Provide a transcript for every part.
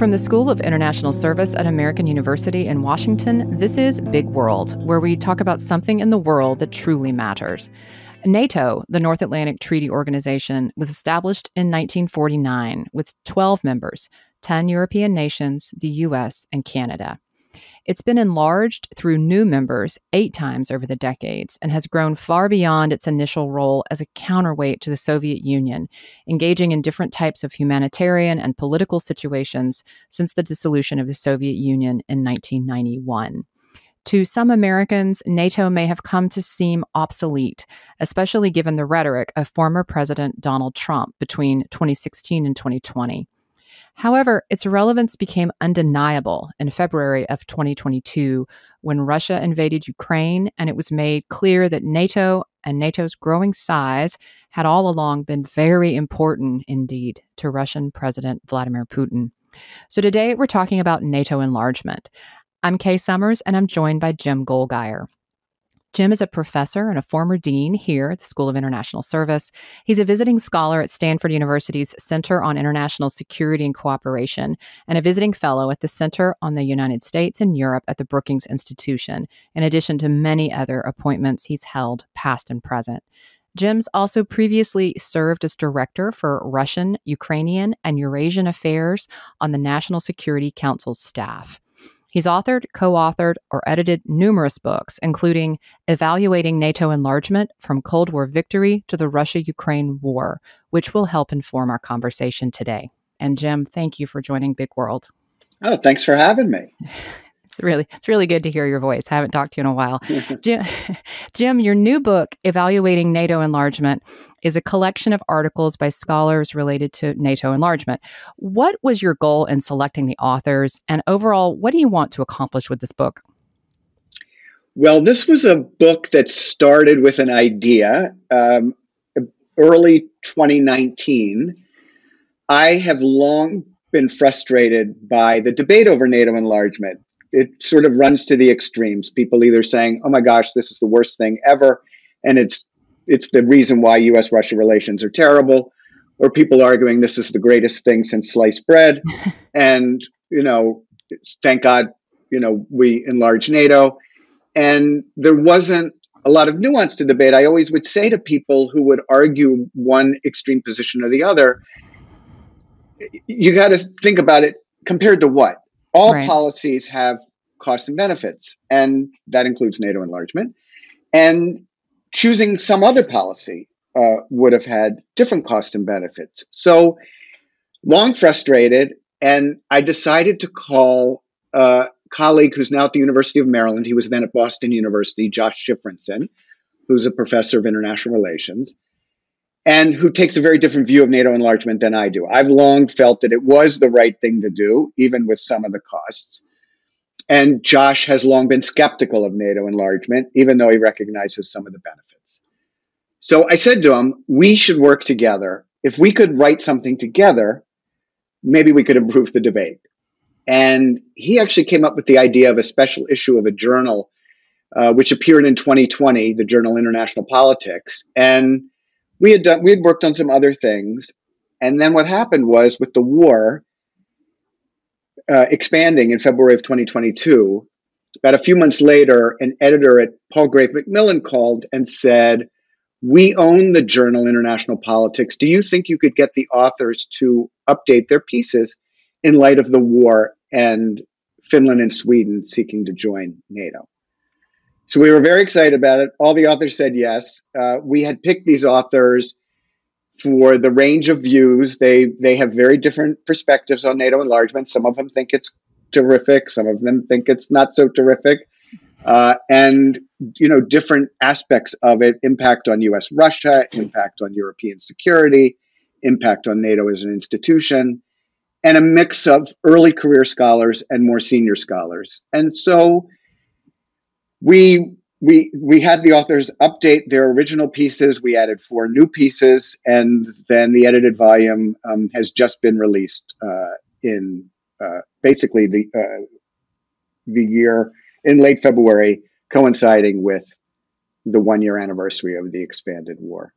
From the School of International Service at American University in Washington, this is Big World, where we talk about something in the world that truly matters. NATO, the North Atlantic Treaty Organization, was established in 1949 with 12 members, 10 European nations, the U.S., and Canada. It's been enlarged through new members 8 times over the decades and has grown far beyond its initial role as a counterweight to the Soviet Union, engaging in different types of humanitarian and political situations since the dissolution of the Soviet Union in 1991. To some Americans, NATO may have come to seem obsolete, especially given the rhetoric of former President Donald Trump between 2016 and 2020. However, its relevance became undeniable in February of 2022 when Russia invaded Ukraine, and it was made clear that NATO and NATO's growing size had all along been very important indeed to Russian President Vladimir Putin. So today we're talking about NATO enlargement. I'm Kay Summers, and I'm joined by Jim Goldgeier. Jim is a professor and a former dean here at the School of International Service. He's a visiting scholar at Stanford University's Center on International Security and Cooperation and a visiting fellow at the Center on the United States and Europe at the Brookings Institution, in addition to many other appointments he's held past and present. Jim's also previously served as director for Russian, Ukrainian, and Eurasian affairs on the National Security Council's staff. He's authored, co-authored, or edited numerous books, including Evaluating NATO Enlargement from Cold War Victory to the Russia-Ukraine War, which will help inform our conversation today. And Jim, thank you for joining Big World. Oh, thanks for having me. It's really good to hear your voice. I haven't talked to you in a while. Jim, your new book, Evaluating NATO Enlargement, is a collection of articles by scholars related to NATO enlargement. What was your goal in selecting the authors? And overall, what do you want to accomplish with this book? Well, this was a book that started with an idea. Early 2019, I have long been frustrated by the debate over NATO enlargement. It sort of runs to the extremes. People either saying, oh my gosh, this is the worst thing ever, and it's the reason why U.S.-Russia relations are terrible, or people arguing this is the greatest thing since sliced bread, and, thank God, we enlarged NATO. And there wasn't a lot of nuance to debate. I always would say to people who would argue one extreme position or the other, you got to think about it compared to what? All right. Policies have costs and benefits, and that includes NATO enlargement. And choosing some other policy would have had different costs and benefits. So long frustrated, and I decided to call a colleague who's now at the University of Maryland. He was then at Boston University, Josh Shifrinson, who's a professor of international relations, and who takes a very different view of NATO enlargement than I do. I've long felt that it was the right thing to do, even with some of the costs. And Josh has long been skeptical of NATO enlargement, even though he recognizes some of the benefits. So I said to him, we should work together. If we could write something together, maybe we could improve the debate. And he actually came up with the idea of a special issue of a journal, which appeared in 2020, the journal International Politics. And we had worked on some other things. And then what happened was, with the war expanding in February of 2022, about a few months later, an editor at Palgrave Macmillan called and said, we own the journal International Politics. Do you think you could get the authors to update their pieces in light of the war and Finland and Sweden seeking to join NATO? So we were very excited about it. All the authors said yes. We had picked these authors for the range of views. They have very different perspectives on NATO enlargement. Some of them think it's terrific. Some of them think it's not so terrific. And, different aspects of it: impact on U.S.-Russia, impact on European security, impact on NATO as an institution, and a mix of early career scholars and more senior scholars. And so we had the authors update their original pieces. We added 4 new pieces, and then the edited volume has just been released in basically the year in late February, coinciding with the 1-year anniversary of the expanded war.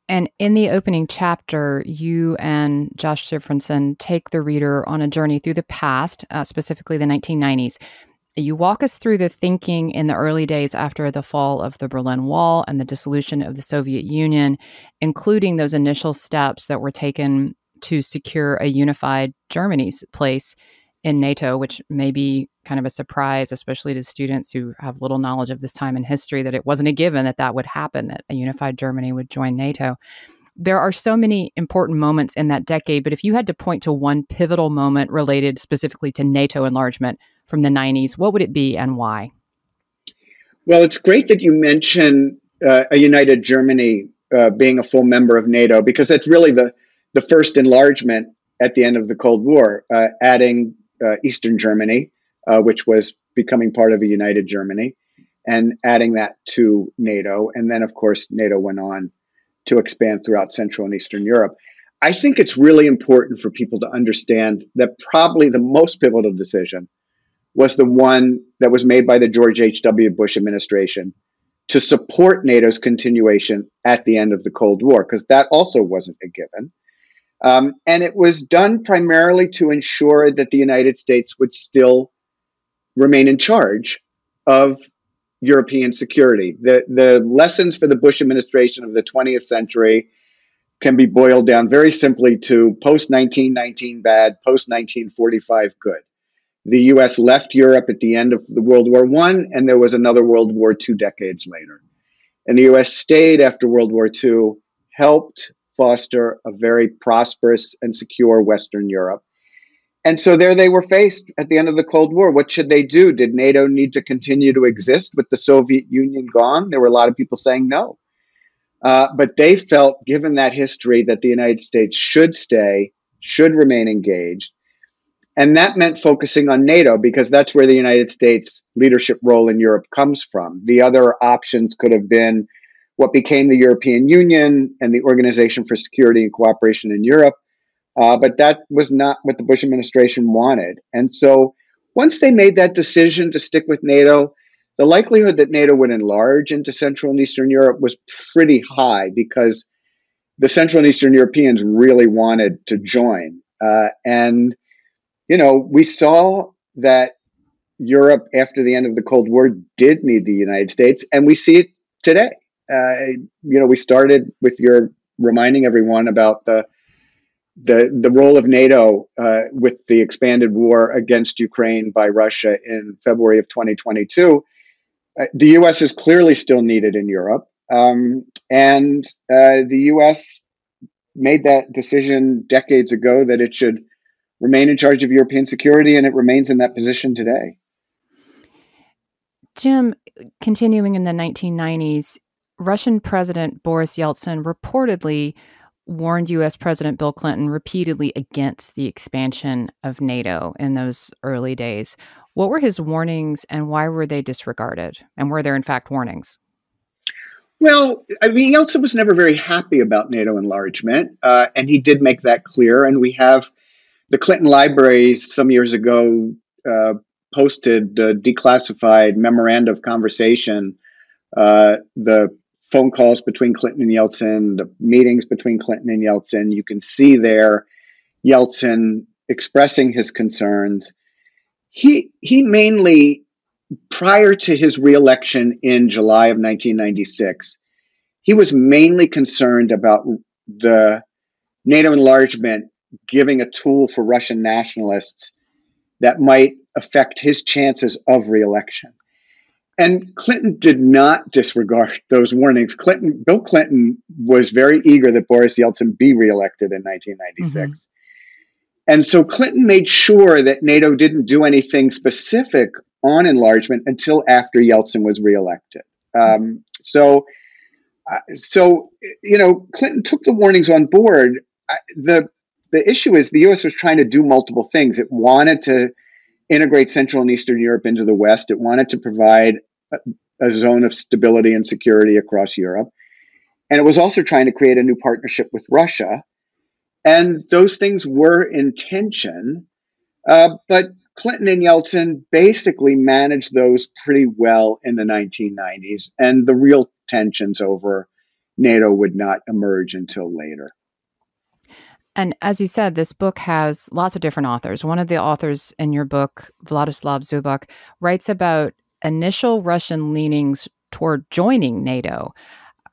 And in the opening chapter, you and Josh Sifrinson take the reader on a journey through the past, specifically the 1990s. You walk us through the thinking in the early days after the fall of the Berlin Wall and the dissolution of the Soviet Union, including those initial steps that were taken to secure a unified Germany's place in NATO, which may be kind of a surprise, especially to students who have little knowledge of this time in history, that it wasn't a given that that would happen, that a unified Germany would join NATO. There are so many important moments in that decade, but if you had to point to one pivotal moment related specifically to NATO enlargement from the 90s, what would it be and why? Well, it's great that you mention a united Germany being a full member of NATO, because that's really the first enlargement at the end of the Cold War, adding Eastern Germany, which was becoming part of a united Germany, and adding that to NATO. And then, of course, NATO went on to expand throughout Central and Eastern Europe. I think it's really important for people to understand that probably the most pivotal decision was the one that was made by the George H.W. Bush administration to support NATO's continuation at the end of the Cold War, because that also wasn't a given. And it was done primarily to ensure that the United States would still remain in charge of European security. The lessons for the Bush administration of the 20th century can be boiled down very simply to post-1919 bad, post-1945 good. The U.S. left Europe at the end of the World War I, and there was another World War 2 decades later. And the U.S. stayed after World War II, helped foster a very prosperous and secure Western Europe. And so there they were faced at the end of the Cold War. What should they do? Did NATO need to continue to exist with the Soviet Union gone? There were a lot of people saying no. But they felt, given that history, that the United States should stay, should remain engaged. And that meant focusing on NATO, because that's where the United States leadership role in Europe comes from. The other options could have been what became the European Union and the Organization for Security and Cooperation in Europe. But that was not what the Bush administration wanted. And so once they made that decision to stick with NATO, the likelihood that NATO would enlarge into Central and Eastern Europe was pretty high, because the Central and Eastern Europeans really wanted to join. And we saw that Europe, after the end of the Cold War, did need the United States, and we see it today. We started with your reminding everyone about the role of NATO with the expanded war against Ukraine by Russia in February of 2022. The U.S. is clearly still needed in Europe, and the U.S. made that decision decades ago that it should remain in charge of European security, and it remains in that position today. Jim, continuing in the 1990s, Russian President Boris Yeltsin reportedly warned U.S. President Bill Clinton repeatedly against the expansion of NATO in those early days. What were his warnings, and why were they disregarded? And were there, in fact, warnings? Well, Yeltsin was never very happy about NATO enlargement, and he did make that clear. And we have the Clinton libraries some years ago posted a declassified memoranda of conversation, the phone calls between Clinton and Yeltsin, the meetings between Clinton and Yeltsin. You can see there Yeltsin expressing his concerns. He mainly, prior to his reelection in July of 1996, he was mainly concerned about the NATO enlargement giving a tool for Russian nationalists that might affect his chances of reelection. And Clinton did not disregard those warnings. Bill Clinton was very eager that Boris Yeltsin be reelected in 1996. Mm-hmm. And so Clinton made sure that NATO didn't do anything specific on enlargement until after Yeltsin was reelected. So Clinton took the warnings on board. The issue is the U.S. was trying to do multiple things. It wanted to integrate Central and Eastern Europe into the West. It wanted to provide a zone of stability and security across Europe. And it was also trying to create a new partnership with Russia. And those things were in tension. But Clinton and Yeltsin basically managed those pretty well in the 1990s. And the real tensions over NATO would not emerge until later. And as you said, this book has lots of different authors. One of the authors in your book, Vladislav Zubak, writes about initial Russian leanings toward joining NATO,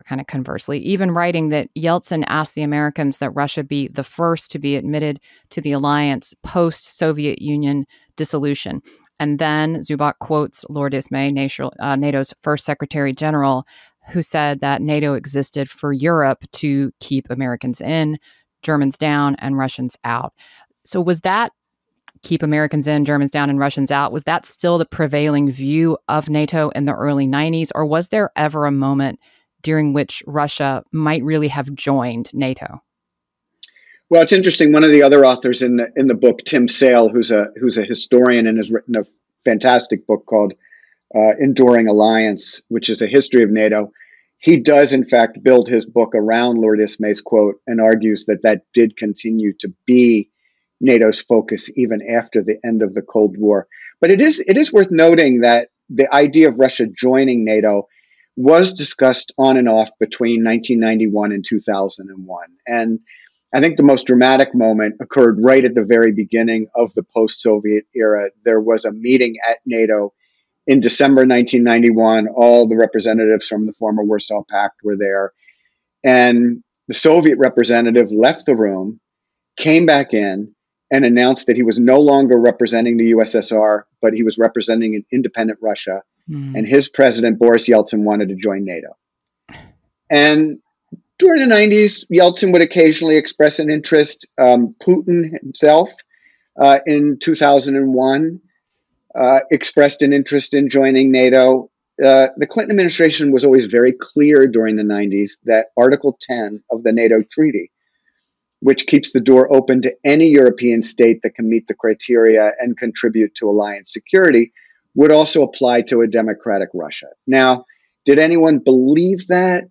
kind of conversely, even writing that Yeltsin asked the Americans that Russia be the first to be admitted to the alliance post-Soviet Union dissolution. And then Zubak quotes Lord Ismay, NATO's first Secretary General, who said that NATO existed for Europe to keep Americans in, Germans down, and Russians out. So was that keep Americans in, Germans down, and Russians out, was that still the prevailing view of NATO in the early 90s? Or was there ever a moment during which Russia might really have joined NATO? Well, it's interesting. One of the other authors in the book, Tim Sale, who's a historian and has written a fantastic book called Enduring Alliance, which is a history of NATO. He does, in fact, build his book around Lord Ismay's quote and argues that that did continue to be NATO's focus even after the end of the Cold War. But it is worth noting that the idea of Russia joining NATO was discussed on and off between 1991 and 2001. And I think the most dramatic moment occurred right at the very beginning of the post-Soviet era. There was a meeting at NATO in December 1991. All the representatives from the former Warsaw Pact were there. And the Soviet representative left the room, came back in, and announced that he was no longer representing the USSR, but he was representing an independent Russia. And his president, Boris Yeltsin, wanted to join NATO. And during the 90s, Yeltsin would occasionally express an interest. Putin himself, in 2001, expressed an interest in joining NATO. The Clinton administration was always very clear during the 90s that Article 10 of the NATO treaty, which keeps the door open to any European state that can meet the criteria and contribute to alliance security, would also apply to a democratic Russia. Now, did anyone believe that?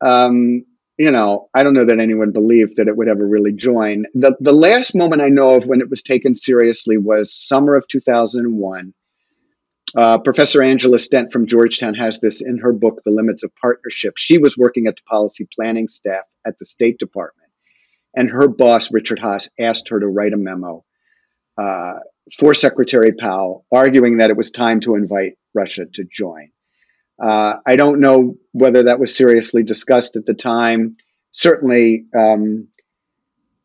I don't know that anyone believed that it would ever really join. The last moment I know of when it was taken seriously was summer of 2001. Professor Angela Stent from Georgetown has this in her book, The Limits of Partnership. She was working at the policy planning staff at the State Department. And her boss, Richard Haas, asked her to write a memo for Secretary Powell, arguing that it was time to invite Russia to join. I don't know whether that was seriously discussed at the time. Certainly,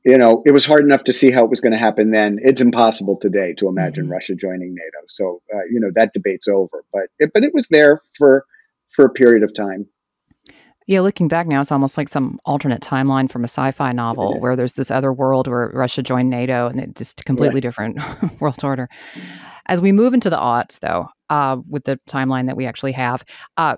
it was hard enough to see how it was going to happen then. It's impossible today to imagine Russia joining NATO. So, that debate's over. But it was there for a period of time. Yeah, looking back now, it's almost like some alternate timeline from a sci-fi novel where there's this other world where Russia joined NATO and it's just a completely different world order. As we move into the aughts, though, with the timeline that we actually have,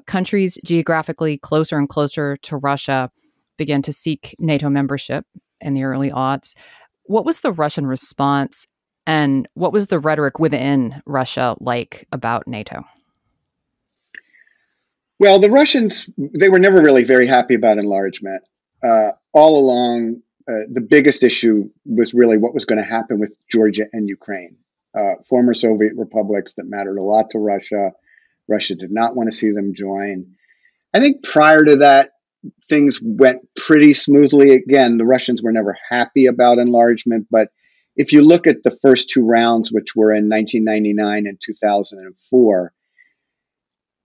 countries geographically closer and closer to Russia began to seek NATO membership in the early aughts. What was the Russian response and what was the rhetoric within Russia like about NATO? Well, the Russians, they were never really very happy about enlargement. All along, the biggest issue was really what was going to happen with Georgia and Ukraine, former Soviet republics that mattered a lot to Russia. Russia did not want to see them join. I think prior to that, things went pretty smoothly. Again, the Russians were never happy about enlargement, but if you look at the first two rounds, which were in 1999 and 2004,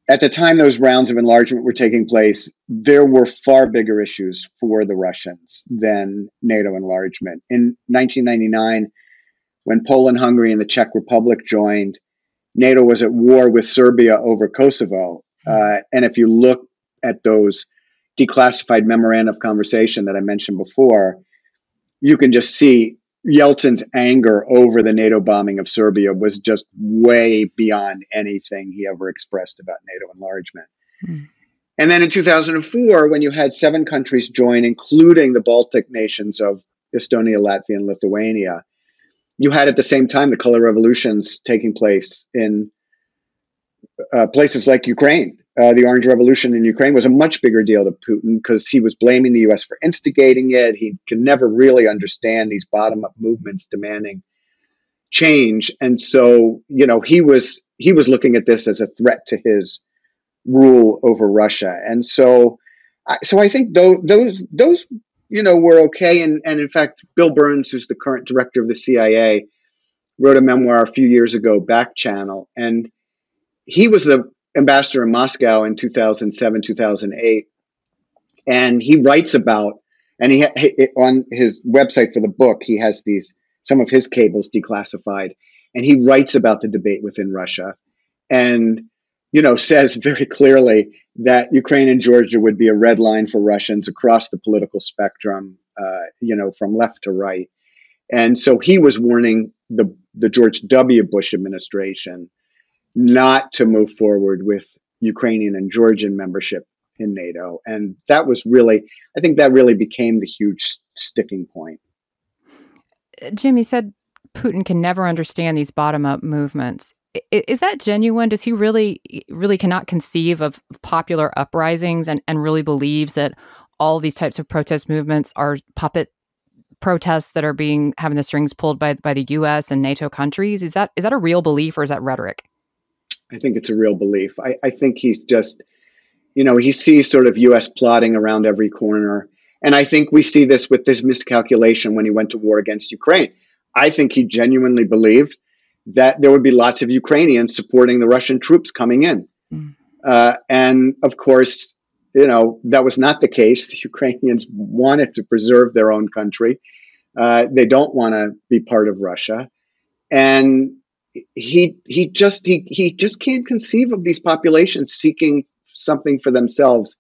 at the time those rounds of enlargement were taking place, there were far bigger issues for the Russians than NATO enlargement. In 1999, when Poland, Hungary, and the Czech Republic joined, NATO was at war with Serbia over Kosovo. And if you look at those declassified memoranda of conversation that I mentioned before, you can just see Yeltsin's anger over the NATO bombing of Serbia was just way beyond anything he ever expressed about NATO enlargement. And then in 2004, when you had 7 countries join, including the Baltic nations of Estonia, Latvia, and Lithuania, you had at the same time the color revolutions taking place in places like Ukraine. The Orange Revolution in Ukraine was a much bigger deal to Putin because he was blaming the U.S. for instigating it. He could never really understand these bottom-up movements demanding change. And so, he was looking at this as a threat to his rule over Russia. And so So I think those were okay. And in fact, Bill Burns, who's the current director of the CIA, wrote a memoir a few years ago, Back Channel, and he was the ambassador in Moscow in 2007, 2008, and he writes about, and on his website for the book, he has some of his cables declassified, and he writes about the debate within Russia, and says very clearly that Ukraine and Georgia would be a red line for Russians across the political spectrum, from left to right. And so he was warning the George W. Bush administration not to move forward with Ukrainian and Georgian membership in NATO. And I think that really became the huge sticking point. Jim, you said Putin can never understand these bottom-up movements. Is that genuine? Does he really cannot conceive of popular uprisings and really believes that all these types of protest movements are puppet protests that are having the strings pulled by the U.S. and NATO countries? Is that a real belief, or is that rhetoric? I think it's a real belief. I think he's just, he sees sort of U.S. plotting around every corner. And I think we see this with this miscalculation when he went to war against Ukraine. I think he genuinely believed that there would be lots of Ukrainians supporting the Russian troops coming in. And of course, that was not the case. The Ukrainians wanted to preserve their own country. They don't want to be part of Russia. And he just can't conceive of these populations seeking something for themselves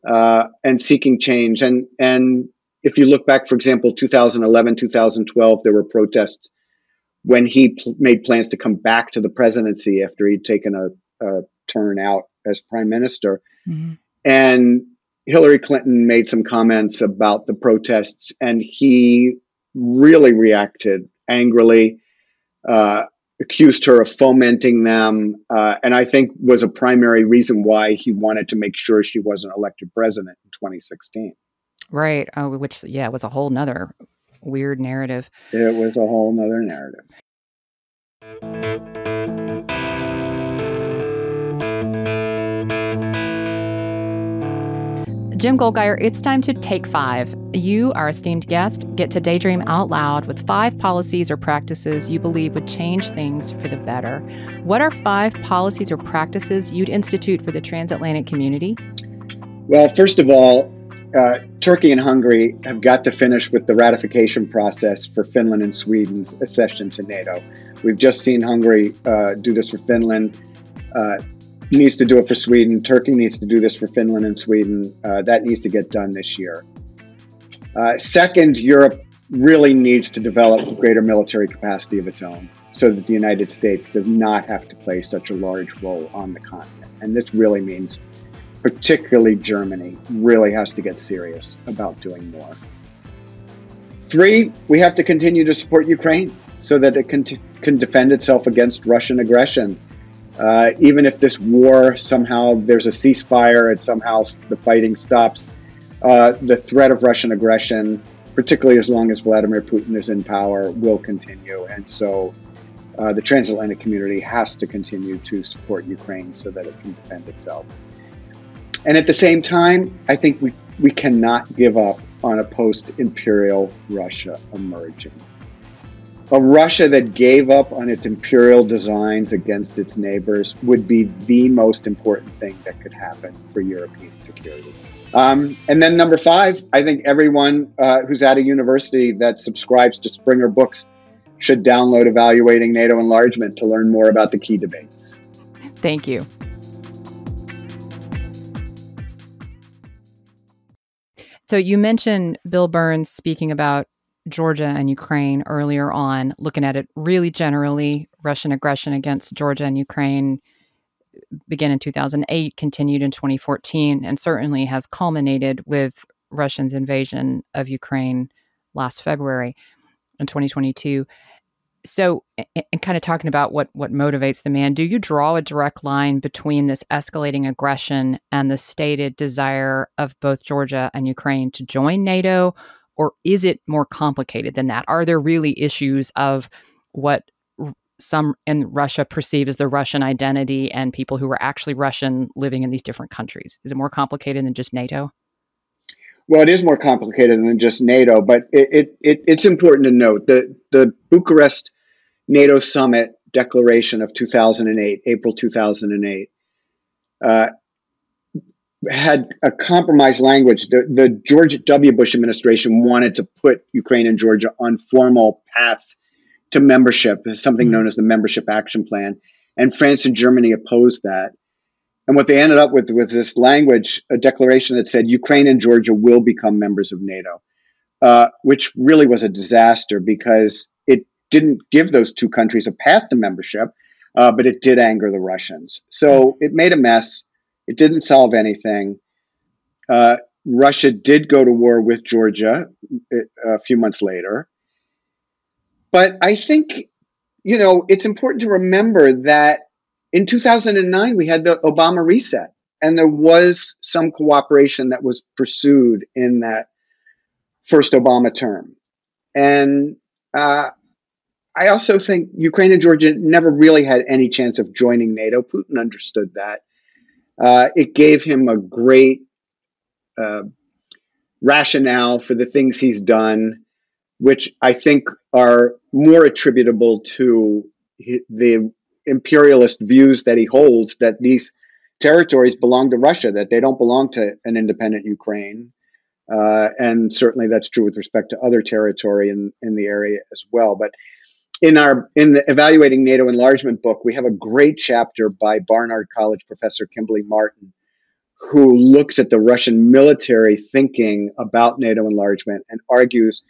and seeking change. And if you look back, for example, 2011, 2012, there were protests when he made plans to come back to the presidency after he'd taken a turn out as prime minister. Mm-hmm. And Hillary Clinton made some comments about the protests, and he really reacted angrily, accused her of fomenting them, and I think was a primary reason why he wanted to make sure she wasn't elected president in 2016. Right. Oh, which, was a whole nother weird narrative. It was a whole nother narrative. Jim Goldgeier, it's time to take 5. You, our esteemed guest, get to daydream out loud with 5 policies or practices you believe would change things for the better. What are 5 policies or practices you'd institute for the transatlantic community? Well, first of all, Turkey and Hungary have got to finish with the ratification process for Finland and Sweden's accession to NATO. We've just seen Hungary do this for Finland. Needs to do it for Sweden. Turkey needs to do this for Finland and Sweden. That needs to get done this year. Second, Europe really needs to develop greater military capacity of its own so that the United States does not have to play such a large role on the continent. And this really means particularly Germany really has to get serious about doing more. 3, we have to continue to support Ukraine so that it can defend itself against Russian aggression. Even if this war, somehow there's a ceasefire and somehow the fighting stops, the threat of Russian aggression, particularly as long as Vladimir Putin is in power, will continue. And so the transatlantic community has to continue to support Ukraine so that it can defend itself. And at the same time, I think we cannot give up on a post-imperial Russia emerging. A Russia that gave up on its imperial designs against its neighbors would be the most important thing that could happen for European security. And then number 5, I think everyone who's at a university that subscribes to Springer Books should download Evaluating NATO Enlargement to learn more about the key debates. Thank you. So you mentioned Bill Burns speaking about Georgia and Ukraine earlier on, looking at it really generally. Russian aggression against Georgia and Ukraine began in 2008, continued in 2014, and certainly has culminated with Russia's invasion of Ukraine last February in 2022. So, and kind of talking about what motivates the man, do you draw a direct line between this escalating aggression and the stated desire of both Georgia and Ukraine to join NATO? Or is it more complicated than that? Are there really issues of what some in Russia perceive as the Russian identity and people who are actually Russian living in these different countries? Is it more complicated than just NATO? Well, it is more complicated than just NATO, but it's important to note that the Bucharest NATO summit declaration of 2008, April 2008, had a compromise language. The George W. Bush administration wanted to put Ukraine and Georgia on formal paths to membership, something known as the Membership Action Plan, and France and Germany opposed that. And what they ended up with was this language, a declaration that said Ukraine and Georgia will become members of NATO, which really was a disaster because it didn't give those two countries a path to membership, but it did anger the Russians. So it made a mess. It didn't solve anything. Russia did go to war with Georgia a few months later. But I think, it's important to remember that in 2009, we had the Obama reset, and there was some cooperation that was pursued in that first Obama term. And I also think Ukraine and Georgia never really had any chance of joining NATO. Putin understood that. It gave him a great rationale for the things he's done, which I think are more attributable to the imperialist views that he holds, that these territories belong to Russia, that they don't belong to an independent Ukraine. And certainly that's true with respect to other territory in the area as well. But in the Evaluating NATO Enlargement book, we have a great chapter by Barnard College professor Kimberly Martin, who looks at the Russian military thinking about NATO enlargement and argues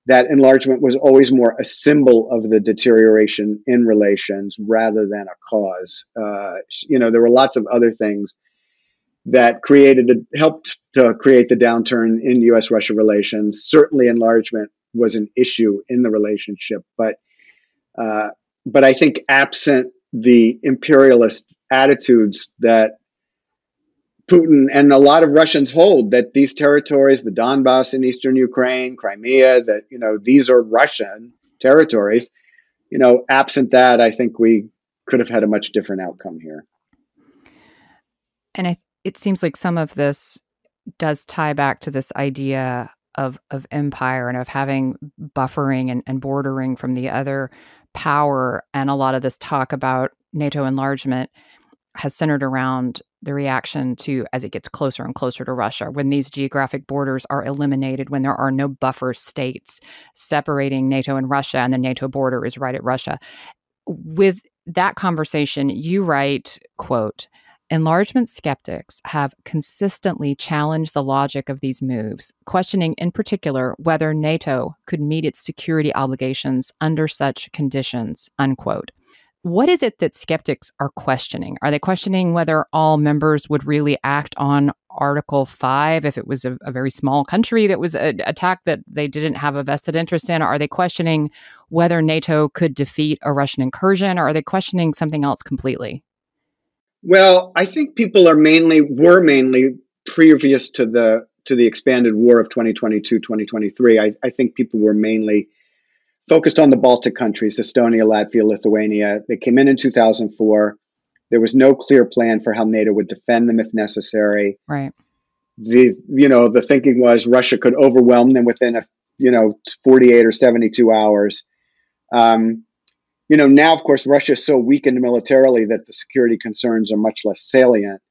that enlargement was always more a symbol of the deterioration in relations rather than a cause. There were lots of other things that helped to create the downturn in U.S.-Russia relations. Certainly enlargement was an issue in the relationship, but I think absent the imperialist attitudes that Putin and a lot of Russians hold, that these territories, the Donbass in eastern Ukraine, Crimea, that, these are Russian territories, absent that, I think we could have had a much different outcome here. And it seems like some of this does tie back to this idea of empire and of having buffering and bordering from the other power. And a lot of this talk about NATO enlargement has centered around the reaction to as it gets closer and closer to Russia, when these geographic borders are eliminated, when there are no buffer states separating NATO and Russia, and the NATO border is right at Russia. With that conversation, you write, quote, "Enlargement skeptics have consistently challenged the logic of these moves, questioning in particular whether NATO could meet its security obligations under such conditions," unquote. What is it that skeptics are questioning? Are they questioning whether all members would really act on Article 5 if it was a very small country that was attacked that they didn't have a vested interest in? Are they questioning whether NATO could defeat a Russian incursion? Or are they questioning something else completely? Well, I think people were mainly previous to the expanded war of 2022, 2023. I think people were mainly focused on the Baltic countries, Estonia, Latvia, Lithuania. They came in 2004. There was no clear plan for how NATO would defend them if necessary. Right. The thinking was Russia could overwhelm them within 48 or 72 hours. Now, of course, Russia is so weakened militarily that the security concerns are much less salient.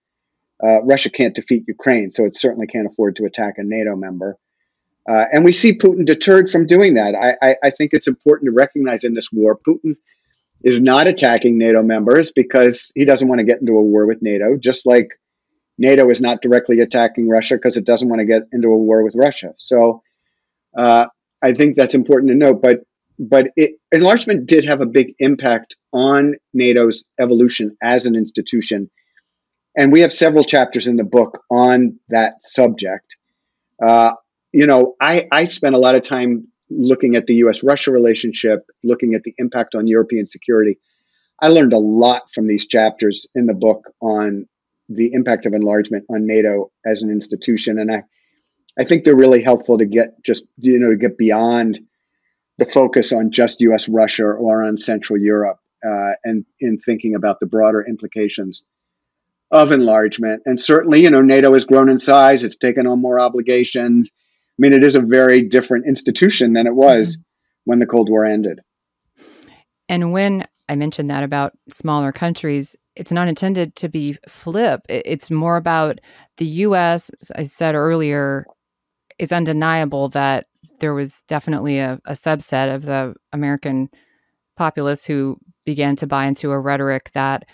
Russia can't defeat Ukraine, so it certainly can't afford to attack a NATO member. And we see Putin deterred from doing that. I think it's important to recognize in this war, Putin is not attacking NATO members because he doesn't want to get into a war with NATO, just like NATO is not directly attacking Russia because it doesn't want to get into a war with Russia. So I think that's important to note. But enlargement did have a big impact on NATO's evolution as an institution. And we have several chapters in the book on that subject. I spent a lot of time looking at the U.S.-Russia relationship, looking at the impact on European security. I learned a lot from these chapters in the book on the impact of enlargement on NATO as an institution. And I think they're really helpful to get beyond the focus on just U.S.-Russia or on Central Europe and in thinking about the broader implications of enlargement. And certainly, NATO has grown in size. It's taken on more obligations. I mean, it is a very different institution than it was when the Cold War ended. And when I mentioned that about smaller countries, it's not intended to be flip. It's more about the U.S., as I said earlier, it's undeniable that there was definitely a subset of the American populace who began to buy into a rhetoric that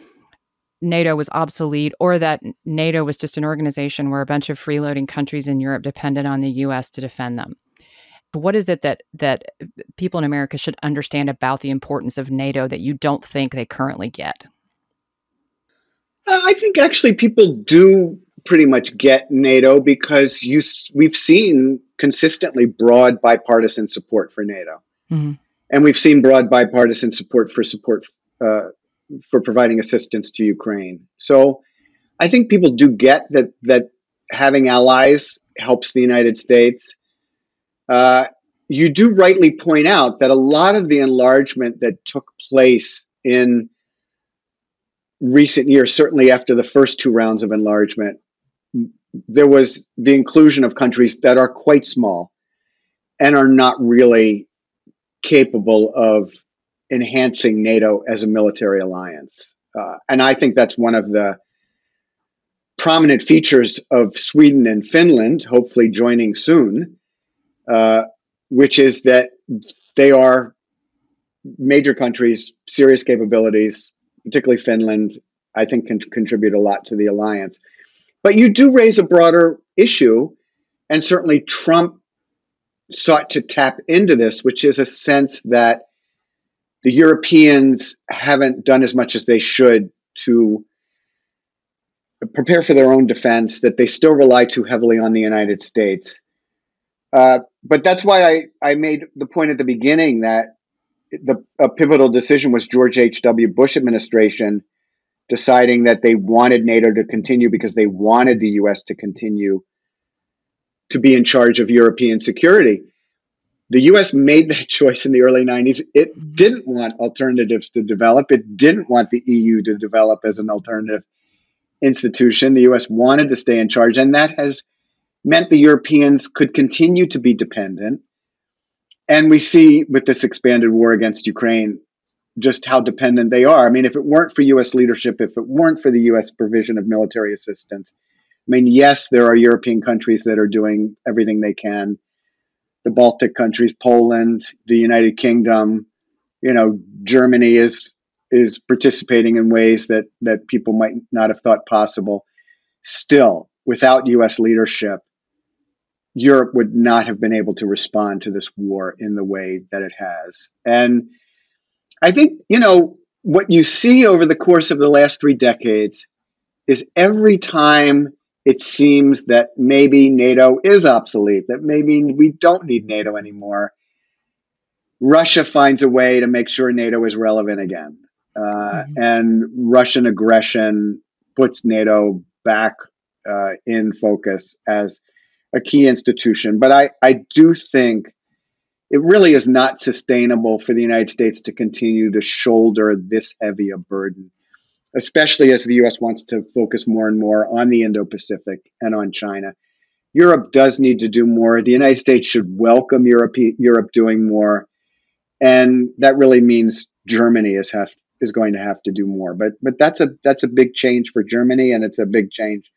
NATO was obsolete, or that NATO was just an organization where a bunch of freeloading countries in Europe depended on the U.S. to defend them. What is it that people in America should understand about the importance of NATO that you don't think they currently get? I think actually people do pretty much get NATO because we've seen consistently broad bipartisan support for NATO. Mm-hmm. And we've seen broad bipartisan support for providing assistance to Ukraine. So I think people do get that having allies helps the United States. You do rightly point out that a lot of the enlargement that took place in recent years, certainly after the first two rounds of enlargement, there was the inclusion of countries that are quite small and are not really capable of enhancing NATO as a military alliance. And I think that's one of the prominent features of Sweden and Finland, hopefully joining soon, which is that they are major countries, serious capabilities, particularly Finland, I think can contribute a lot to the alliance. But you do raise a broader issue, and certainly Trump sought to tap into this, which is a sense that the Europeans haven't done as much as they should to prepare for their own defense, that they still rely too heavily on the United States. But that's why I made the point at the beginning that a pivotal decision was George H.W. Bush administration deciding that they wanted NATO to continue because they wanted the U.S. to continue to be in charge of European security. The U.S. made that choice in the early 90s. It didn't want alternatives to develop. It didn't want the EU to develop as an alternative institution. The U.S. wanted to stay in charge, and that has meant the Europeans could continue to be dependent. And we see with this expanded war against Ukraine just how dependent they are. I mean, if it weren't for U.S. leadership, if it weren't for the U.S. provision of military assistance, I mean, yes, there are European countries that are doing everything they can. The Baltic countries, Poland, the United Kingdom, Germany is participating in ways that people might not have thought possible. Still, without U.S. leadership, Europe would not have been able to respond to this war in the way that it has. And I think, what you see over the course of the last 3 decades is every time it seems that maybe NATO is obsolete, that maybe we don't need NATO anymore, Russia finds a way to make sure NATO is relevant again. And Russian aggression puts NATO back in focus as a key institution. But I do think it really is not sustainable for the United States to continue to shoulder this heavy a burden, especially as the U.S. wants to focus more and more on the Indo-Pacific and on China. Europe does need to do more. The United States should welcome Europe doing more. And that really means Germany is going to have to do more. But that's a big change for Germany, and it's a big change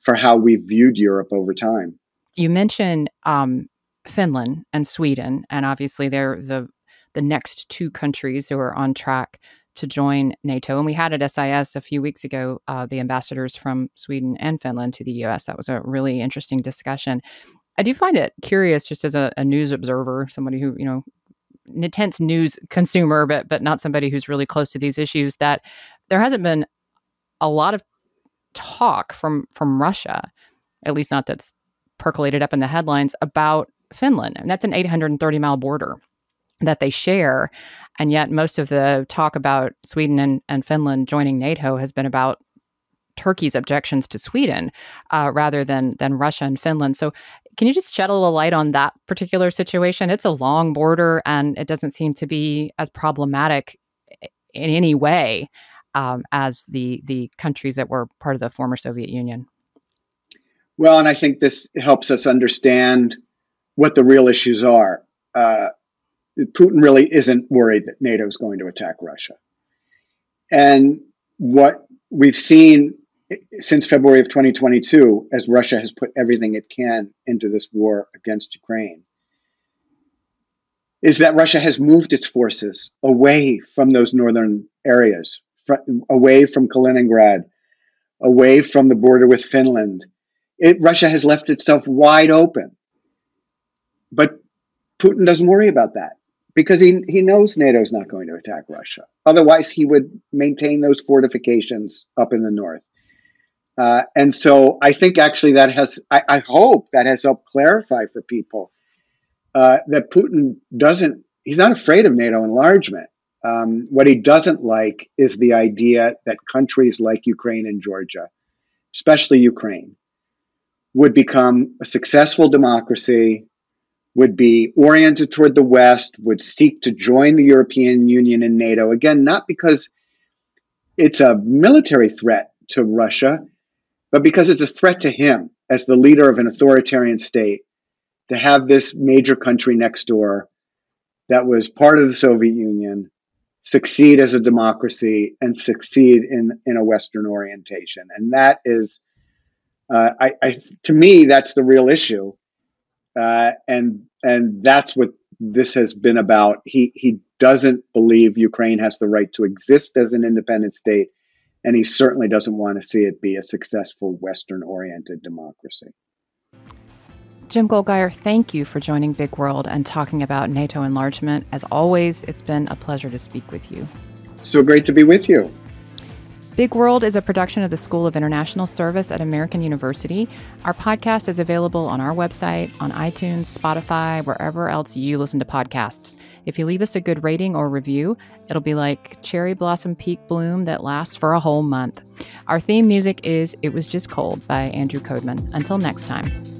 for how we've viewed Europe over time. You mentioned Finland and Sweden, and obviously they're the next 2 countries who are on track to join NATO. And we had at SIS a few weeks ago the ambassadors from Sweden and Finland to the U.S. That was a really interesting discussion. I do find it curious, just as a news observer, somebody who, an intense news consumer, but not somebody who's really close to these issues, that there hasn't been a lot of talk from Russia, at least not that's percolated up in the headlines, about Finland. And that's an 830-mile border that they share. And yet most of the talk about Sweden and Finland joining NATO has been about Turkey's objections to Sweden rather than Russia and Finland. So can you just shed a little light on that particular situation? It's a long border, and it doesn't seem to be as problematic in any way as the countries that were part of the former Soviet Union. Well, and I think this helps us understand what the real issues are. Putin really isn't worried that NATO is going to attack Russia. And what we've seen since February of 2022, as Russia has put everything it can into this war against Ukraine, is that Russia has moved its forces away from those northern areas, away from Kaliningrad, away from the border with Finland. Russia has left itself wide open. But Putin doesn't worry about that because he knows NATO is not going to attack Russia. Otherwise, he would maintain those fortifications up in the north. And so I think actually I hope that has helped clarify for people that Putin he's not afraid of NATO enlargement. What he doesn't like is the idea that countries like Ukraine and Georgia, especially Ukraine, would become a successful democracy, would be oriented toward the West, would seek to join the European Union and NATO. Again, not because it's a military threat to Russia, but because it's a threat to him as the leader of an authoritarian state to have this major country next door that was part of the Soviet Union succeed as a democracy and succeed in a Western orientation. And that is, to me, that's the real issue. And that's what this has been about. He doesn't believe Ukraine has the right to exist as an independent state, and he certainly doesn't want to see it be a successful Western-oriented democracy. Jim Goldgeier, thank you for joining Big World and talking about NATO enlargement. As always, it's been a pleasure to speak with you. So great to be with you. Big World is a production of the School of International Service at American University. Our podcast is available on our website, on iTunes, Spotify, wherever else you listen to podcasts. If you leave us a good rating or review, it'll be like cherry blossom peak bloom that lasts for a whole month. Our theme music is It Was Just Cold by Andrew Codeman. Until next time.